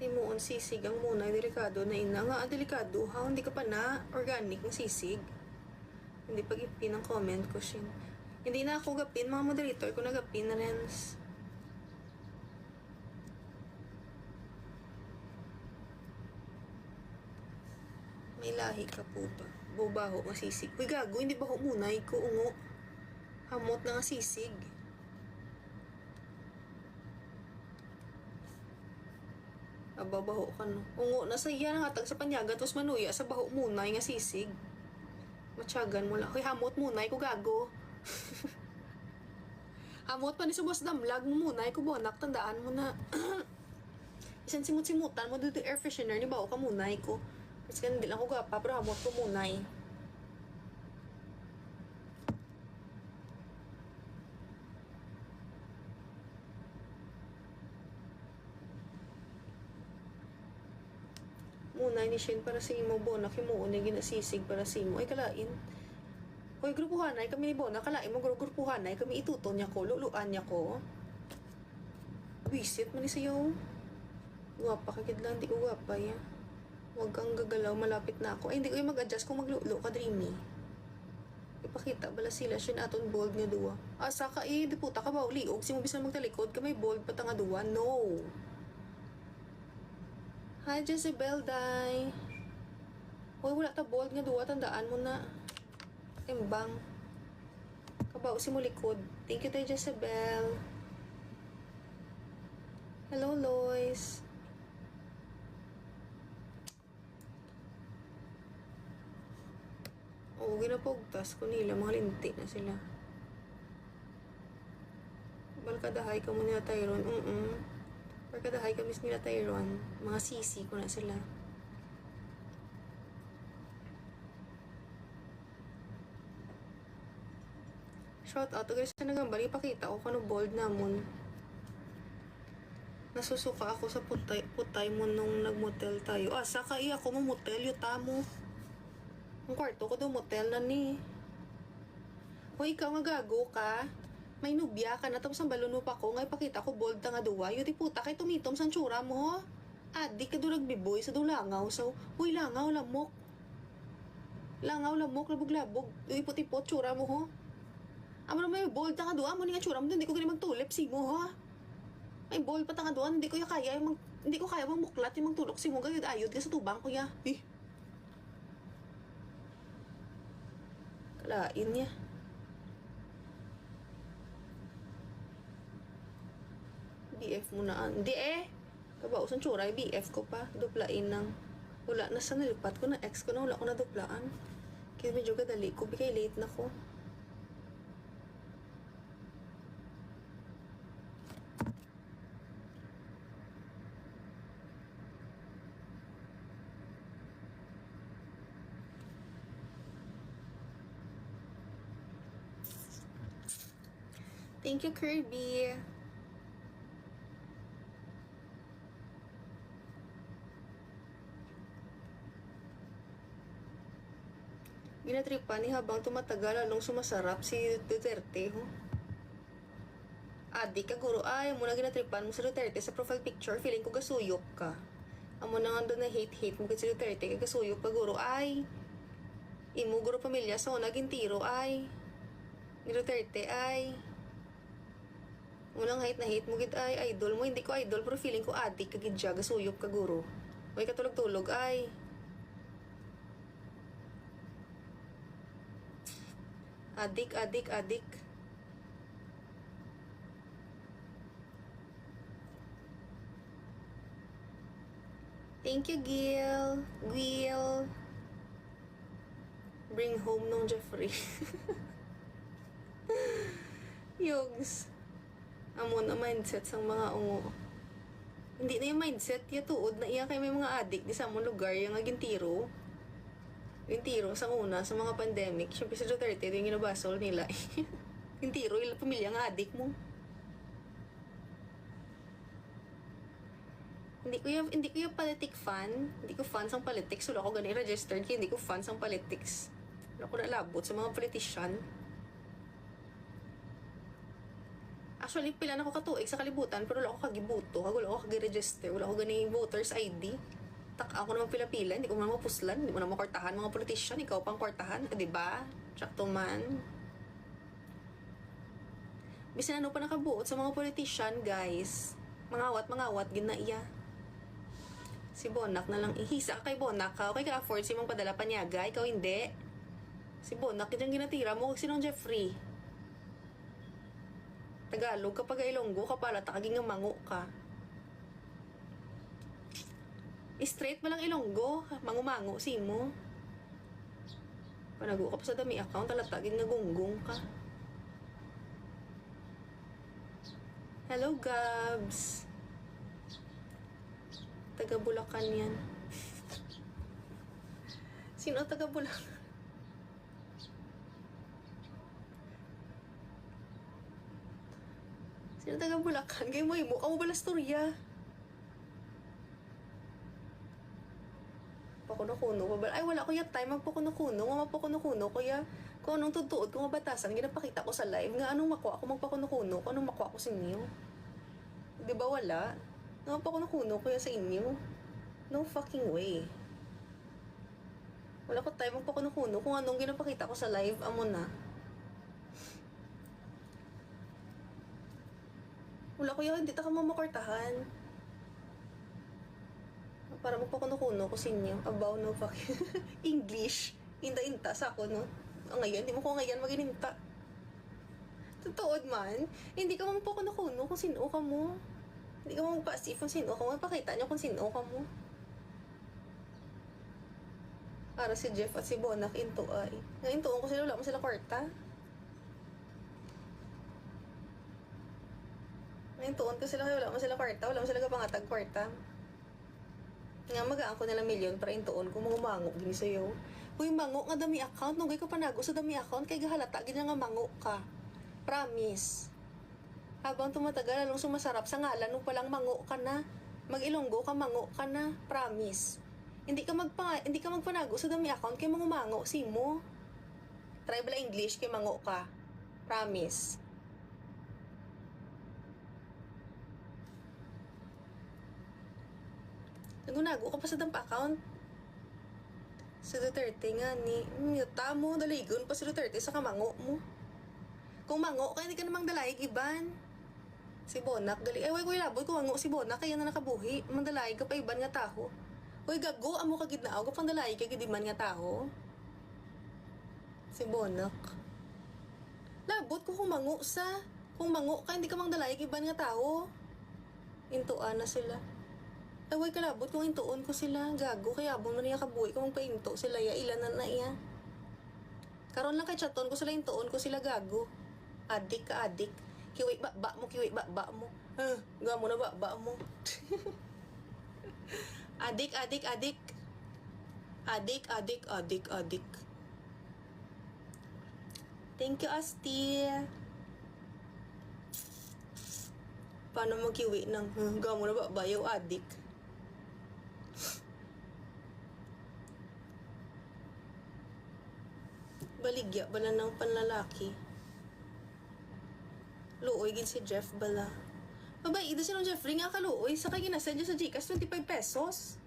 Himuon sisig ang muna delikado na ina nga ang delikado ha hindi ka pa na organic ng sisig. Hindi pag-ipin ang comment ko shin. Hindi na ako gapin mga moderator ko nagapin na rens. May lahi ka po ba? Bubaho nga sisig. Uy gago, hindi ba ho muna ko ungo? Hamot na nga sisig. Ababaho ka no. Ungo na sa iya nga tag sa panyaga tapos manuya sa baho muna nga sisig. Matyagan mo lang. Hoy hamot muna ko gago. Hamot pa ni subos damlag mo muna ko bonak tandaan mo na. Isan simut-simutan mo dito air freshener ni baho ka muna ko. Mas ka hindi lang ko gapa pero hamot ko muna Muna ni Shin para sa imo bonak himuon ni ginasisig para sa imo ay kalain. Hoy grupuhan ay kami ni bonak kalain mo grupuhan ay kami ituton niya ko luluan niya ko. Visit man ni sayo. Guwapa ka kid lang di ko guwapa ya. Huwag kang gagalaw malapit na ako. Ay hindi ko yung mag-adjust kung maglulo ka dreamy. Ipakita bala sila Shin aton bold nga duwa. Asa ka diputa ka ba uliog si mo bisan magtalikod ka may bold pa nga duwa. No. Hi, Jezebel, day. Hoy, wala ta bold nga duwa. Tandaan mo na. Timbang. Kabaw si mo likod. Thank you, day, Jezebel. Hello, Lois. Oo, ginapogtas ko nila. Mga linti na sila. Balkadahay ka mo nila, Tyron. Pagkadahay kami nila Tyron, mga sisi ko na sila. Shout out, guys sa nagambali, pakita ko kano bold namon. Nasusuka ako sa putay mo nung nagmotel tayo. Saka ako mo motel, yuta mo. Ang kwarto ko daw motel na ni. Hoy, ikaw nga gago ka. May nubya ka na tapos ang baluno pa ko ngay pakita ko bold ta nga duwa yuti puta kay tumitom sang tsura mo ho. Adi ka durag biboy sa dulangaw so huy langaw lamok. Langaw lamok labog-labog uy puti-pot tsura mo ho. Amo na may bold ta nga duwa mo ni nga tsura mo hindi ko gani magtulip si mo ho. May bold pa ta nga duwa hindi ko kaya hindi ko kaya mamuklat yung magtulok si mo gayud ayod ka sa tubang ko ya. Kalain niya. BF mo na. Hindi Kabausan tsura, BF ko pa. Duplain ng. Wala na sa nilipat ko na ex ko na. Wala ko na duplaan. Kaya medyo gadali ko. Bigay late na ko. Thank you, Kirby. Ginatripan ni habang tumatagal lalong sumasarap si Duterte ho. Adi ka guro ay muna ginatripan mo si Duterte sa profile picture feeling ko gasuyop ka. Amo na nga doon na hate mo si Duterte kay gasuyop ka guro ay. Imo guro pamilya sa naging tiro ay. Ni Duterte ay. Unang hate na hate mo gid ay idol mo hindi ko idol pero feeling ko adi ka gid siya gasuyop ka guro. May katulog-tulog ay. Adik. Thank you, Gil. Bring home nung Jeffrey. Yogs. Amo na mindset sang mga ungo. Hindi na yung mindset, tuod na iya kay may mga adik di sa among lugar yung agintiro. Yung tiro sa una, sa mga pandemic, syempre si Duterte, yung ginabasol nila. Yung tiro, yung pamilya nga adik mo. Hindi ko yung politic fan. Hindi ko fan sang politics. Wala ko ganun registered kaya hindi ko fan sang politics. Wala ko nalabot sa mga politician. Actually, pila na ko katuig sa kalibutan, pero wala ako kagibuto, wala ako kagiregister, wala ako gani voters ID. Tak ako naman pila-pila, hindi ko naman mapuslan, hindi mo naman kwartahan mga politician, ikaw pang kwartahan, di ba? Sakto man. Bisan ano pa nakabuot sa mga politician, guys. Mangawat, ginaiya. Si Bonak na lang, ihisa kay Bonak ka, okay ka afford si mong padala panyaga, ikaw hindi. Si Bonak, yung ginatira mo, kag sinong Jeffrey. Tagalog, kapag Ilonggo, kapala, takaging nga mango ka. Straight ba lang Ilonggo? Mangumango, simo. Panago ka pa sa dami account, talatagin nga gunggong ka. Hello, Gabs. Taga Bulacan yan. Sino taga Bulacan? Sino taga Bulacan? Kayo mo, ka mo ba storya? Pakuno-kuno pa ba? Ay, wala ko yung time magpakuno-kuno. Nga magpakuno-kuno, kuya. Kung anong tutuod, kung mabatasan, ginapakita ko sa live. Nga anong makuha ko magpakuno-kuno, kung anong makuha ko sa inyo. Di ba wala? Nga magpakuno-kuno, kuya, sa inyo. No fucking way. Wala ko time magpakuno-kuno, kung anong ginapakita ko sa live, amo na. Wala kuya, hindi ta ka mamakortahan. Para magpakuno-kuno ko sa inyo. About no fucking English. Inta-inta sa ako, no? Ngayon, hindi mo ko ngayon magininta. Totoo man. Hindi ka magpakuno-kuno kung sino ka mo. Hindi ka magpa-asif kung sino ka mo. Ipakita niyo kung sino ka mo. Para si Jeff at si Bonak into ay. Ngayon, tuon ko sila, wala mo sila kwarta. Ngayon, tuon ko sila, wala mo sila kwarta. Wala mo sila kapangatag kwarta. Nga magaan ko nila milyon para intuon ko mga mango gini sa'yo. Uy, mango nga dami account. Nung ko panago sa dami account, kay gahalata, gina nga mango ka. Promise. Habang tumatagal, lalong sumasarap sa ngalan, nung palang mango ka na. Mag-Ilonggo ka, mango ka na. Promise. Hindi ka magpanago sa dami account, kay mga mango, simo. Try bala English, kay mango ka. Promise. Nagunago ka pa sa dampa account. Sa Duterte nga ni Miyuta mo, daligon pa sa Duterte sa kamango mo. Kung mango ka, hindi ka namang dalayig iban. Si Bonak, gali. Ay, way labot ko mango si Bonak, kaya na nakabuhi. Mandalayig ka pa iban nga taho. Uy, gago, amo ka gidnaaw, kapang dalayig ka gidiman nga taho. Si Bonak. Labot ko kung mango sa. Kung mango ka, hindi ka mang dalayig iban nga taho. Intuan na sila. Ay, way kalabot kung intuon ko sila. Gago, kaya abon mo niya kabuhi kung painto sila. Ya, ilan na iya. Karon lang kay chaton ko sila, intuon ko sila, gago. Adik ka, adik. Kiwi ba mo, kiwi ba mo. Gamo na ba mo. Adik. Adik. Thank you, Asti. Paano mo kiwi ng gamo na ba yaw, adik. Baligya bala ng panlalaki. Luoy gin si Jeff bala. Mabay, ito sinong Jeffrey nga kaluoy sa kay ginasend sa Gcash 25 pesos.